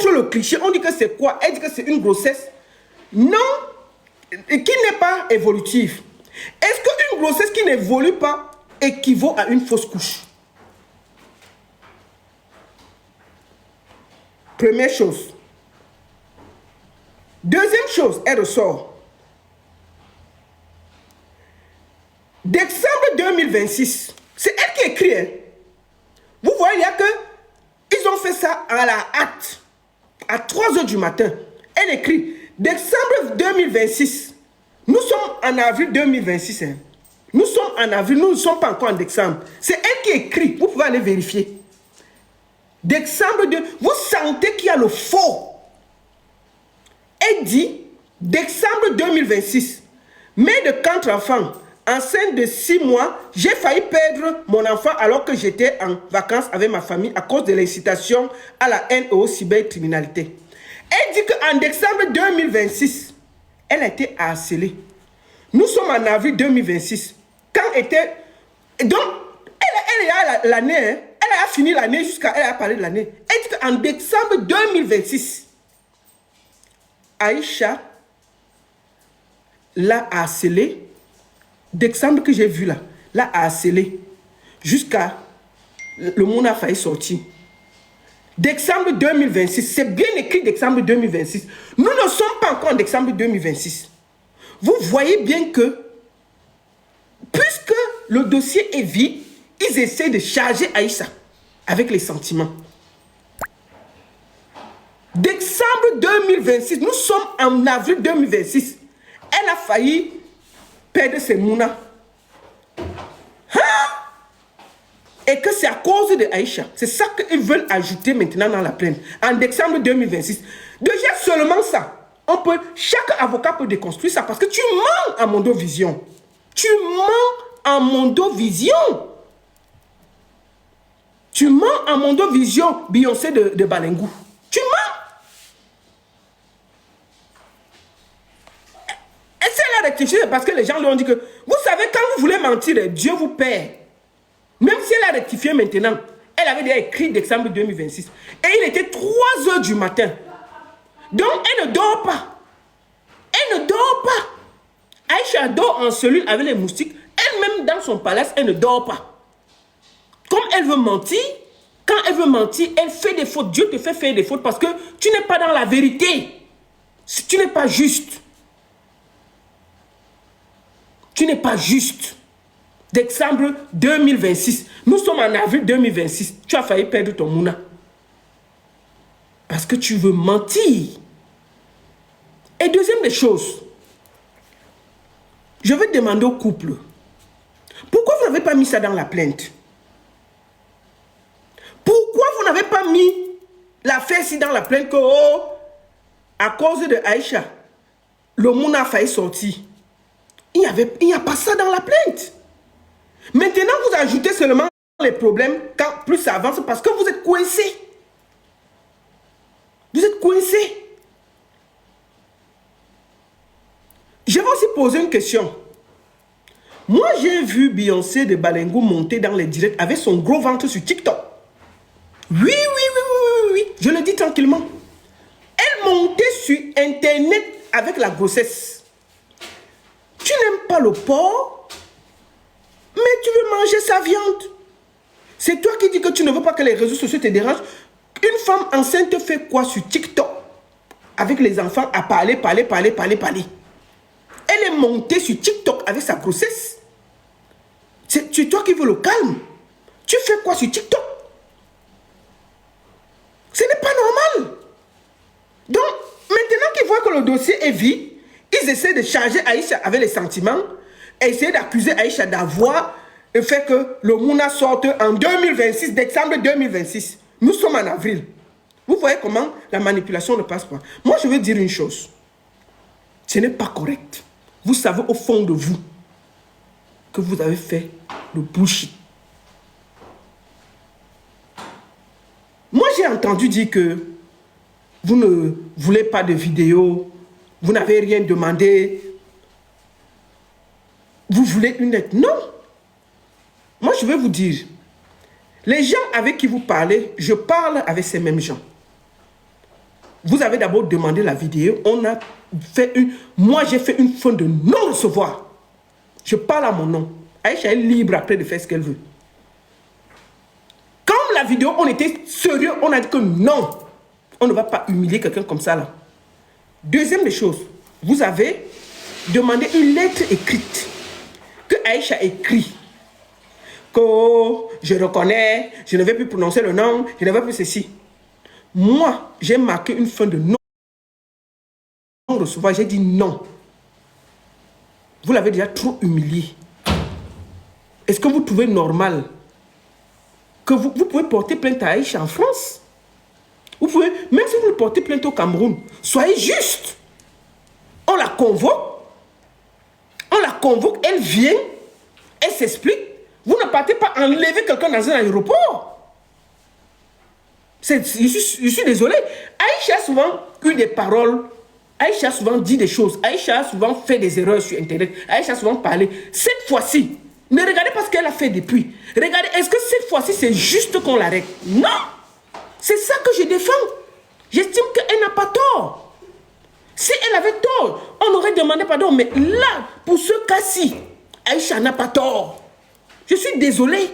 contre le cliché, on dit que c'est quoi? Elle dit que c'est une grossesse non, qui n'est pas évolutive. Est-ce qu'une grossesse qui n'évolue pas équivaut à une fausse couche? Première chose. Deuxième chose, elle ressort. Décembre 2026, c'est elle qui écrit. Hein. Vous voyez, il y a que, ils ont fait ça à la hâte, à 3 h du matin. Elle écrit, décembre 2026, nous sommes en avril 2026. Hein. Nous sommes en avril, nous ne sommes pas encore en décembre. C'est elle qui écrit, vous pouvez aller vérifier. Décembre 2, vous sentez qu'il y a le faux. Elle dit, décembre 2026, mère de 4 enfants, enceinte de 6 mois, j'ai failli perdre mon enfant alors que j'étais en vacances avec ma famille à cause de l'incitation à la haine et aux cybercriminalité. Elle dit qu'en décembre 2026, elle a été harcelée. Nous sommes en avril 2026. Quand était... Donc, elle a l'année, hein, elle a fini l'année jusqu'à... Elle a parlé de l'année. Elle dit qu'en décembre 2026, Aïcha l'a harcelée. Décembre que j'ai vu là, l'a harcelée. Jusqu'à... Le monde a failli sortir. Décembre 2026, c'est bien écrit décembre 2026. Nous ne sommes pas encore en décembre 2026. Vous voyez bien que, puisque le dossier est vide, ils essaient de charger Aïcha avec les sentiments. Décembre 2026, nous sommes en avril 2026. Elle a failli perdre ses mounas. Hein? Et que c'est à cause de Aïcha. C'est ça qu'ils veulent ajouter maintenant dans la plainte. En décembre 2026. Déjà seulement ça. Chaque avocat peut déconstruire ça parce que tu mens à Mondo Vision. Tu mens à Mondo Vision. Tu mens à Mondo Vision, Beyoncé de Balengou. Tu mens. Et c'est la rectification parce que les gens lui ont dit que, vous savez, quand vous voulez mentir, Dieu vous paie. Même si elle a rectifié maintenant, elle avait déjà écrit décembre 2026. Et il était 3 h du matin. Donc, elle ne dort pas. Elle ne dort pas. Aïcha dort en cellule avec les moustiques. Elle-même, dans son palace, elle ne dort pas. Comme elle veut mentir, quand elle veut mentir, elle fait des fautes. Dieu te fait faire des fautes parce que tu n'es pas dans la vérité. Tu n'es pas juste. Tu n'es pas juste. Décembre 2026. Nous sommes en avril 2026. Tu as failli perdre ton mouna. Parce que tu veux mentir. Et deuxième des choses, je vais demander au couple, pourquoi vous n'avez pas mis ça dans la plainte? Pourquoi vous n'avez pas mis l'affaire ici dans la plainte que, oh, à cause de Aïcha, le mouna a failli sortir? Il n'y a pas ça dans la plainte. Maintenant, vous ajoutez seulement les problèmes quand plus ça avance parce que vous êtes coincé. Vous êtes coincé. Je vais aussi poser une question. Moi, j'ai vu Beyoncé de Balengou monter dans les directs avec son gros ventre sur TikTok. Oui. Je le dis tranquillement. Elle montait sur Internet avec la grossesse. Tu n'aimes pas le porc, mais tu veux manger sa viande. C'est toi qui dis que tu ne veux pas que les réseaux sociaux te dérangent. Une femme enceinte fait quoi sur TikTok? Avec les enfants à parler. Elle est montée sur TikTok avec sa grossesse. C'est toi qui veux le calme. Tu fais quoi sur TikTok? Ce n'est pas normal. Donc, maintenant qu'ils voient que le dossier est vide, ils essaient de charger Aïcha avec les sentiments, et essayer d'accuser Aïcha d'avoir fait que le Mouna sorte en 2026, décembre 2026. Nous sommes en avril. Vous voyez comment la manipulation ne passe pas. Moi, je veux dire une chose. Ce n'est pas correct. Vous savez au fond de vous que vous avez fait le bullshit. Moi, j'ai entendu dire que vous ne voulez pas de vidéo, vous n'avez rien demandé, vous voulez une aide. Non. Moi, je vais vous dire, les gens avec qui vous parlez, je parle avec ces mêmes gens. vous avez d'abord demandé la vidéo. On a fait une... Moi, j'ai fait une fin de non-recevoir. Je parle à mon nom. Aïcha est libre après de faire ce qu'elle veut. Quand la vidéo, on était sérieux, on a dit que non, on ne va pas humilier quelqu'un comme ça là. Deuxième des choses, vous avez demandé une lettre écrite que Aïcha écrit. Que je reconnais, je ne vais plus prononcer le nom, je ne vais plus ceci. Moi, j'ai marqué une fin de non-recevoir. J'ai dit non. Vous l'avez déjà trop humilié. Est-ce que vous trouvez normal que vous pouvez porter plainte à Aïcha en France? Vous pouvez, même si vous le portez plainte au Cameroun, soyez juste. On la convoque. On la convoque, elle vient, elle s'explique. Vous ne partez pas enlever quelqu'un dans un aéroport. Je suis désolé. Aïcha a souvent eu des paroles. Aïcha a souvent dit des choses. Aïcha a souvent fait des erreurs sur Internet. Aïcha a souvent parlé. Cette fois-ci, ne regardez pas ce qu'elle a fait depuis. Regardez, est-ce que cette fois-ci, c'est juste qu'on l'arrête? Non. C'est ça que je défends. J'estime qu'elle n'a pas tort. Si elle avait tort, on aurait demandé pardon. Mais là, pour ce cas-ci, Aïcha n'a pas tort. Je suis désolé.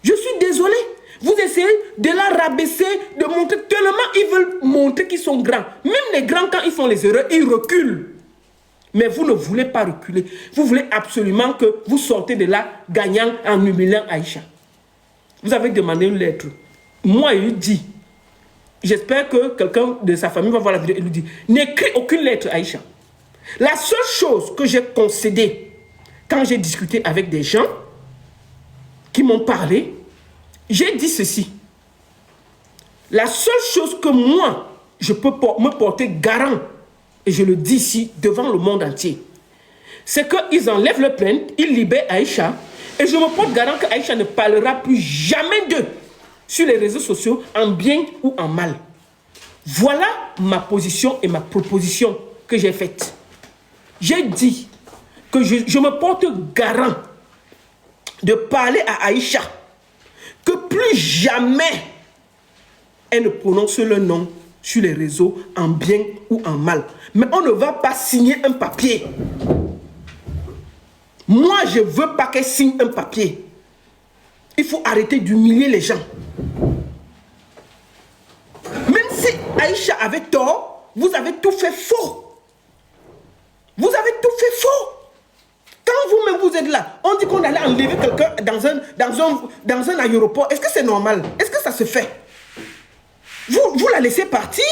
Je suis désolé. Vous essayez de la rabaisser, de montrer tellement ils veulent montrer qu'ils sont grands. Même les grands, quand ils font les erreurs, ils reculent. Mais vous ne voulez pas reculer. Vous voulez absolument que vous sortez de là gagnant en humiliant Aïcha. Vous avez demandé une lettre. Moi, il lui dit, j'espère que quelqu'un de sa famille va voir la vidéo, il lui dit, n'écris aucune lettre Aïcha. La seule chose que j'ai concédée quand j'ai discuté avec des gens qui m'ont parlé, j'ai dit ceci. La seule chose que moi, je peux me porter garant, et je le dis ici devant le monde entier, c'est qu'ils enlèvent le plainte, ils libèrent Aïcha, et je me porte garant qu'Aïcha ne parlera plus jamais d'eux sur les réseaux sociaux, en bien ou en mal. Voilà ma position et ma proposition que j'ai faite. J'ai dit que je me porte garant de parler à Aïcha que plus jamais elle ne prononce le nom sur les réseaux en bien ou en mal. Mais on ne va pas signer un papier. Moi, je ne veux pas qu'elle signe un papier. Il faut arrêter d'humilier les gens. Même si Aïcha avait tort, vous avez tout fait faux. Vous avez tout fait faux. Quand vous-même vous êtes là, on dit qu'on allait enlever quelqu'un dans un aéroport. Est-ce que c'est normal? Est-ce que ça se fait? Vous la laissez partir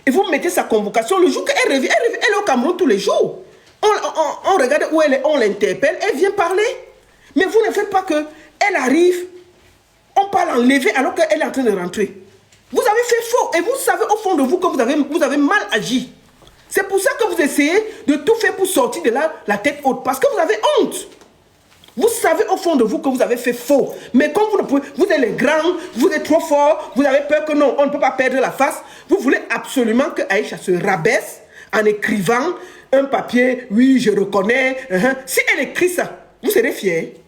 et vous mettez sa convocation. Le jour qu'elle revient, elle est au Cameroun tous les jours. On regarde où elle est, on l'interpelle, elle vient parler. Mais vous ne faites pas que elle arrive, on parle enlever alors qu'elle est en train de rentrer. Vous avez fait faux et vous savez au fond de vous que vous avez mal agi. C'est pour ça que vous essayez de tout faire pour sortir de là la tête haute. Parce que vous avez honte. Vous savez au fond de vous que vous avez fait faux. Mais comme vous êtes les grands, vous êtes trop forts, vous avez peur que non, on ne peut pas perdre la face. Vous voulez absolument que Aïcha se rabaisse en écrivant un papier. Oui, je reconnais. Si elle écrit ça, vous serez fiers.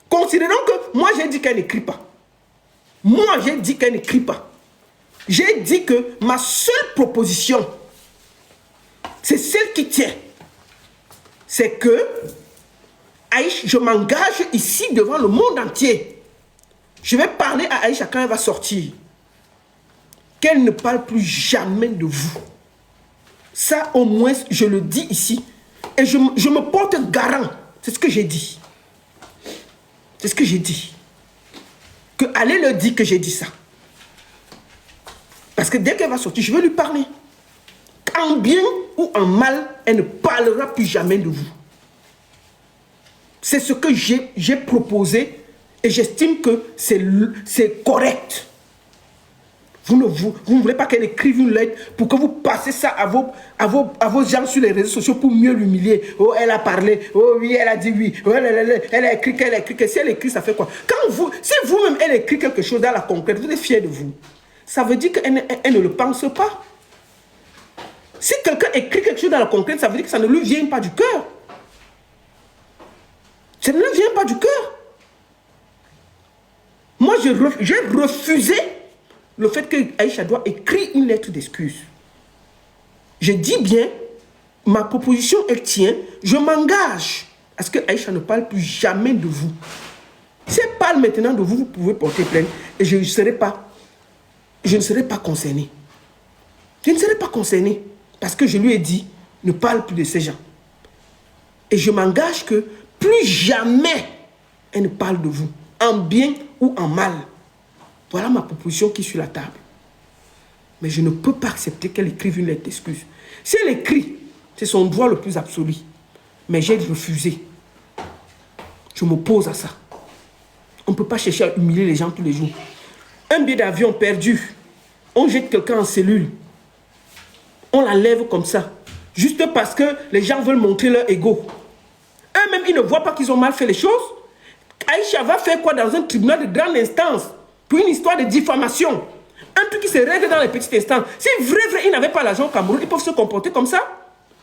Considérons que moi j'ai dit qu'elle n'écrit pas. Moi j'ai dit qu'elle n'écrit pas. J'ai dit que ma seule proposition, c'est celle qui tient. C'est que Aïcha, je m'engage ici devant le monde entier. Je vais parler à Aïcha quand elle va sortir. Qu'elle ne parle plus jamais de vous. Ça, au moins, je le dis ici. Et je me porte garant. C'est ce que j'ai dit. C'est ce que j'ai dit. Que allez leur dire que j'ai dit ça. Parce que dès qu'elle va sortir, je vais lui parler. En bien ou en mal, elle ne parlera plus jamais de vous. C'est ce que j'ai proposé et j'estime que c'est correct. Vous ne voulez pas qu'elle écrive une lettre pour que vous passez ça à vos gens sur les réseaux sociaux pour mieux l'humilier. Oh, elle a parlé. Oh oui, elle a dit oui. Oh, elle a écrit qu'elle a écrit. Si elle écrit, ça fait quoi? Si vous-même, elle écrit quelque chose dans la concrète, vous êtes fier de vous. Ça veut dire qu'elle ne le pense pas. Si quelqu'un écrit quelque chose dans la concrète, ça veut dire que ça ne lui vient pas du cœur. Ça ne lui vient pas du cœur. Moi, j'ai refusé le fait que Aïcha doit écrire une lettre d'excuse. Je dis bien, ma proposition, elle tient. Je m'engage à ce que Aïcha ne parle plus jamais de vous. Si elle parle maintenant de vous, vous pouvez porter plainte et je ne serai pas concerné. Je ne serai pas concerné parce que je lui ai dit, ne parle plus de ces gens. Et je m'engage que plus jamais elle ne parle de vous, en bien ou en mal. Voilà ma proposition qui est sur la table. Mais je ne peux pas accepter qu'elle écrive une lettre d'excuse. Si elle écrit, c'est son droit le plus absolu. Mais j'ai refusé. Je m'oppose à ça. On ne peut pas chercher à humilier les gens tous les jours. Un billet d'avion perdu, on jette quelqu'un en cellule. On la lève comme ça. Juste parce que les gens veulent montrer leur ego. Eux-mêmes, ils ne voient pas qu'ils ont mal fait les choses. Aïcha va faire quoi dans un tribunal de grande instance pour une histoire de diffamation? Un truc qui se règle dans les petites instances. Si vrai, ils n'avaient pas l'argent au Cameroun, ils peuvent se comporter comme ça.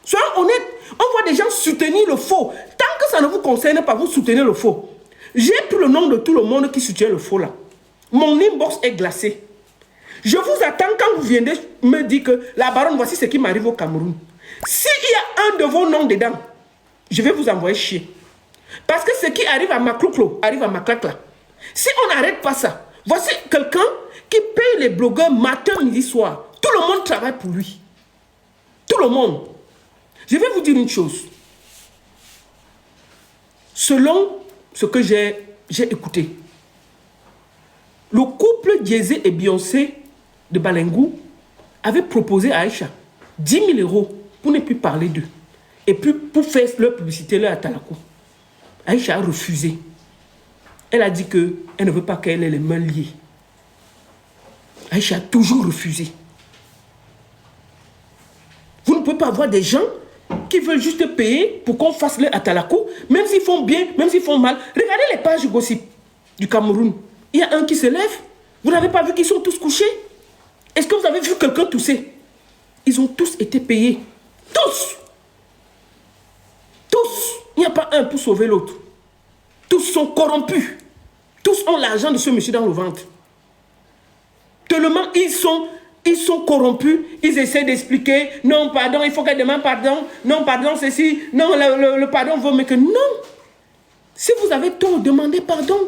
Soyons honnêtes, on voit des gens soutenir le faux. Tant que ça ne vous concerne pas, vous soutenez le faux. J'ai pris le nom de tout le monde qui soutient le faux là. Mon inbox est glacé. Je vous attends quand vous viendrez me dire que la baronne, voici ce qui m'arrive au Cameroun. S'il y a un de vos noms dedans, je vais vous envoyer chier. Parce que ce qui arrive à Maclouclo arrive à Maclacla. Si on n'arrête pas ça, voici quelqu'un qui paye les blogueurs matin, midi, soir. Tout le monde travaille pour lui. Tout le monde. Je vais vous dire une chose. Selon ce que j'ai écouté, le couple Jay-Z et Beyoncé de Balengou avait proposé à Aïcha 10 000 € pour ne plus parler d'eux. Et puis pour faire leur publicité, leur Atalakou. Aïcha a refusé. Elle a dit qu'elle ne veut pas qu'elle ait les mains liées. Aïcha a toujours refusé. Vous ne pouvez pas avoir des gens qui veulent juste payer pour qu'on fasse leur Atalakou, même s'ils font bien, même s'ils font mal. Regardez les pages gossip du Cameroun. Il y a un qui se lève. Vous n'avez pas vu qu'ils sont tous couchés? Est-ce que vous avez vu quelqu'un tousser? Ils ont tous été payés. Tous. Tous. Il n'y a pas un pour sauver l'autre. Tous sont corrompus. Tous ont l'argent de ce monsieur dans le ventre. Tellement ils sont corrompus. Ils essaient d'expliquer. Non, pardon, il faut qu'elle demande pardon. Non, pardon, ceci. Non, le pardon vaut mieux que non. Si vous avez tort, demandez pardon.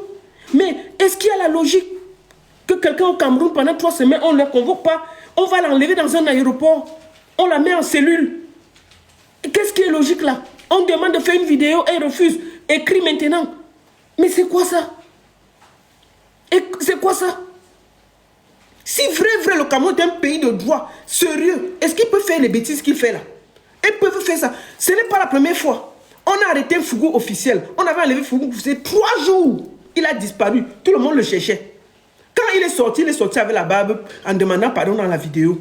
Mais est-ce qu'il y a la logique que quelqu'un au Cameroun, pendant 3 semaines, on ne le convoque pas, on va l'enlever dans un aéroport, on la met en cellule? Qu'est-ce qui est logique là? On demande de faire une vidéo, elle refuse. Écrit maintenant. Mais c'est quoi ça? C'est quoi ça? Si vrai, le Cameroun est un pays de droit, sérieux, est-ce qu'il peut faire les bêtises qu'il fait là? Ils peuvent faire ça. Ce n'est pas la première fois. On a arrêté un Fougou officiel. On avait enlevé Fougou, c'est 3 jours. Il a disparu. Tout le monde le cherchait. Quand il est sorti avec la barbe en demandant pardon dans la vidéo.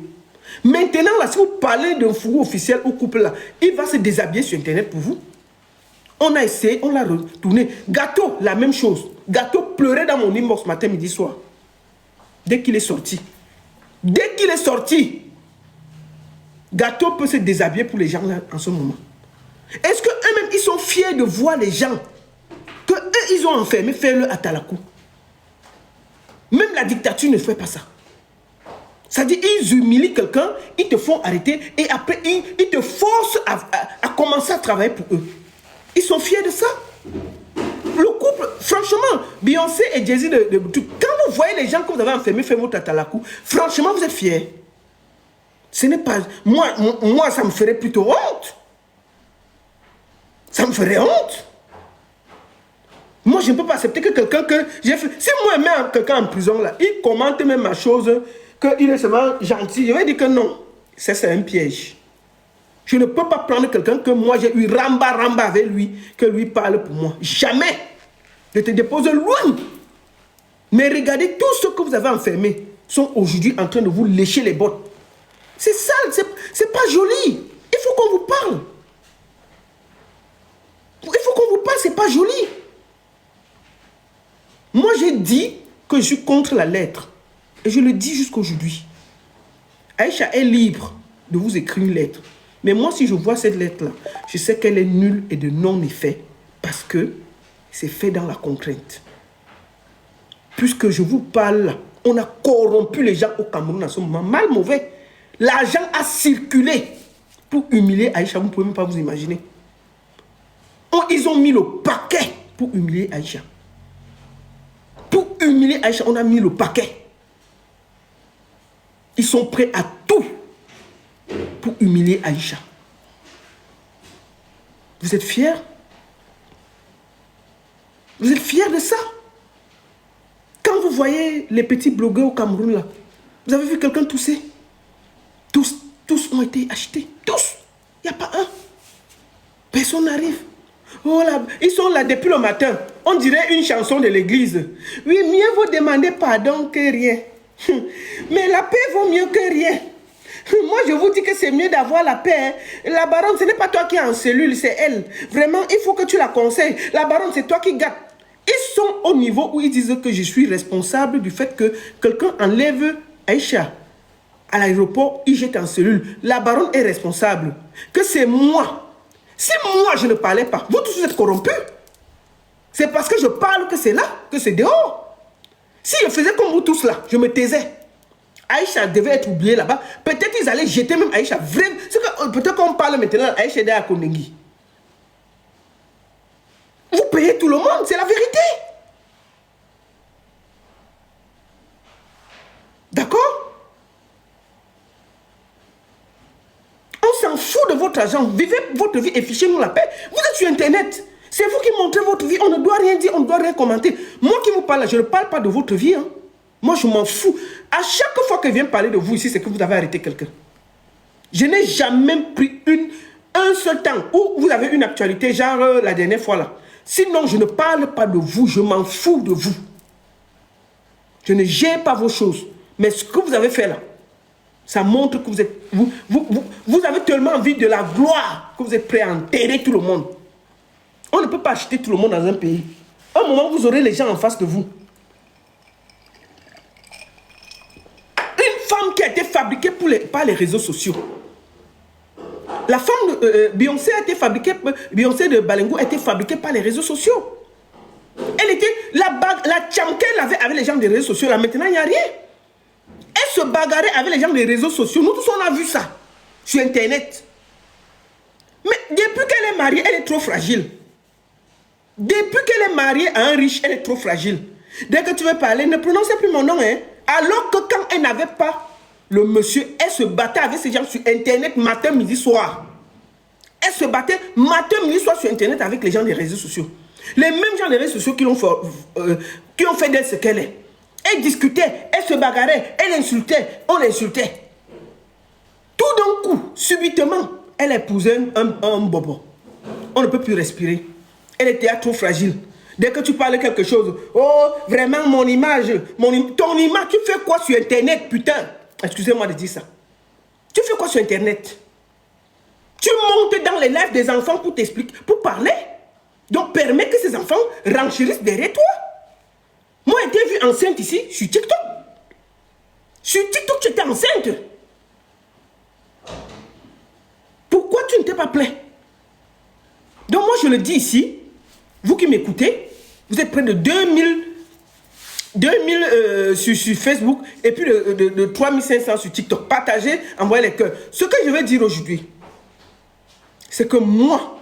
Maintenant, là, si vous parlez d'un Fougou officiel au couple là, il va se déshabiller sur Internet pour vous. On a essayé, on l'a retourné. Gâteau, la même chose. Gâteau pleurait dans mon inbox matin, midi, soir. Dès qu'il est sorti. Dès qu'il est sorti. Gâteau peut se déshabiller pour les gens là en ce moment. Est-ce qu'eux-mêmes, ils sont fiers de voir les gens que eux, ils ont enfermés faire le Atalakou? Même la dictature ne fait pas ça. C'est-à-dire, ils humilient quelqu'un, ils te font arrêter et après, ils te forcent à commencer à travailler pour eux. Ils sont fiers de ça. Le couple, franchement, Beyoncé et Jay-Z, quand vous voyez les gens que vous avez enfermés faire votre Atalakou, franchement, vous êtes fiers. Ce n'est pas... Moi, ça me ferait plutôt honte. Ça me ferait honte. Moi, je ne peux pas accepter que quelqu'un que j'ai fait... Si moi, je mets quelqu'un en prison, là, il commente même ma chose, qu'il est seulement gentil. Je vais dire que non. Ça, c'est un piège. Je ne peux pas prendre quelqu'un que moi, j'ai eu ramba avec lui, que lui parle pour moi. Jamais. Je te dépose loin. Mais regardez, tous ceux que vous avez enfermés sont aujourd'hui en train de vous lécher les bottes. C'est sale, c'est pas joli. Il faut qu'on vous parle. Il faut qu'on vous parle, c'est pas joli. Moi, j'ai dit que je suis contre la lettre. Et je le dis jusqu'aujourd'hui. Aïcha est libre de vous écrire une lettre. Mais moi, si je vois cette lettre-là, je sais qu'elle est nulle et de non-effet. Parce que c'est fait dans la contrainte. Puisque je vous parle là, On a corrompu les gens au Cameroun en ce moment. Mal mauvais. L'argent a circulé pour humilier Aïcha. Vous ne pouvez même pas vous imaginer. Ils ont mis le paquet pour humilier Aïcha. Pour humilier Aïcha, on a mis le paquet. Ils sont prêts à tout pour humilier Aïcha. Vous êtes fiers? Vous êtes fiers de ça? Quand vous voyez les petits blogueurs au Cameroun, là, vous avez vu quelqu'un tousser? Tous ont été achetés. Tous. Il n'y a pas un. Personne n'arrive. Oh là, ils sont là depuis le matin. On dirait une chanson de l'église. Oui, mieux vaut demander pardon que rien. Mais la paix vaut mieux que rien. Moi, je vous dis que c'est mieux d'avoir la paix. La baronne, ce n'est pas toi qui es en cellule, c'est elle. Vraiment, il faut que tu la conseilles. La baronne, c'est toi qui gâtes. Ils sont au niveau où ils disent que je suis responsable du fait que quelqu'un enlève Aïcha à l'aéroport, il jette en cellule. La baronne est responsable. Que c'est moi. Si moi, je ne parlais pas, vous tous êtes corrompus. C'est parce que je parle que c'est là, que c'est dehors. Si je faisais comme vous tous là, je me taisais. Aïcha devait être oubliée là-bas. Peut-être ils allaient jeter même Aïcha. Peut-être qu'on parle maintenant Aïcha est à Kondengi. Vous payez tout le monde, c'est la vérité. D'accord? On s'en fout de votre argent. Vivez votre vie et fichez-nous la paix. Vous êtes sur Internet. C'est vous qui montrez votre vie. On ne doit rien dire, on ne doit rien commenter. Moi qui vous parle, je ne parle pas de votre vie. Hein. Moi, je m'en fous. À chaque fois que je viens parler de vous ici, c'est que vous avez arrêté quelqu'un. Je n'ai jamais pris un seul temps où vous avez une actualité, genre la dernière fois là. Sinon, je ne parle pas de vous, je m'en fous de vous. Je ne gère pas vos choses. Mais ce que vous avez fait là, ça montre que vous êtes... Vous avez tellement envie de la gloire que vous êtes prêt à enterrer tout le monde. On ne peut pas acheter tout le monde dans un pays. À un moment, vous aurez les gens en face de vous. Une femme qui a été fabriquée par les réseaux sociaux. La femme de Beyoncé a été fabriquée, Beyoncé de Balengo a été fabriquée par les réseaux sociaux. Elle était, la cham qu'elle avait avec les gens des réseaux sociaux, là maintenant il n'y a rien. Elle se bagarrait avec les gens des réseaux sociaux. Nous tous on a vu ça sur Internet. Mais depuis qu'elle est mariée, elle est trop fragile. Depuis qu'elle est mariée à un riche, elle est trop fragile. Dès que tu veux parler, ne prononcez plus mon nom. Hein. Alors que quand elle n'avait pas le monsieur, elle se battait avec ces gens sur Internet matin, midi, soir. Elle se battait matin, midi, soir sur Internet avec les gens des réseaux sociaux. Les mêmes gens des réseaux sociaux qui ont fait d'elle ce qu'elle est. Elle discutait, elle se bagarrait, elle insultait, on l'insultait. Tout d'un coup, subitement, elle épousait un bobo. On ne peut plus respirer. Elle était trop fragile. Dès que tu parles quelque chose, oh, vraiment mon image, ton image, tu fais quoi sur Internet, putain? Excusez-moi de dire ça. Tu fais quoi sur Internet? Tu montes dans les lives des enfants pour t'expliquer, pour parler. Donc permets que ces enfants renchérissent derrière toi. Moi, j'ai été vue enceinte ici, sur TikTok. Sur TikTok, tu étais enceinte. Pourquoi tu ne t'es pas plaint? Donc moi, je le dis ici, vous qui m'écoutez, vous êtes près de 2000 sur Facebook et puis de 3500 sur TikTok. Partagez, envoyez les cœurs. Ce que je vais dire aujourd'hui, c'est que moi,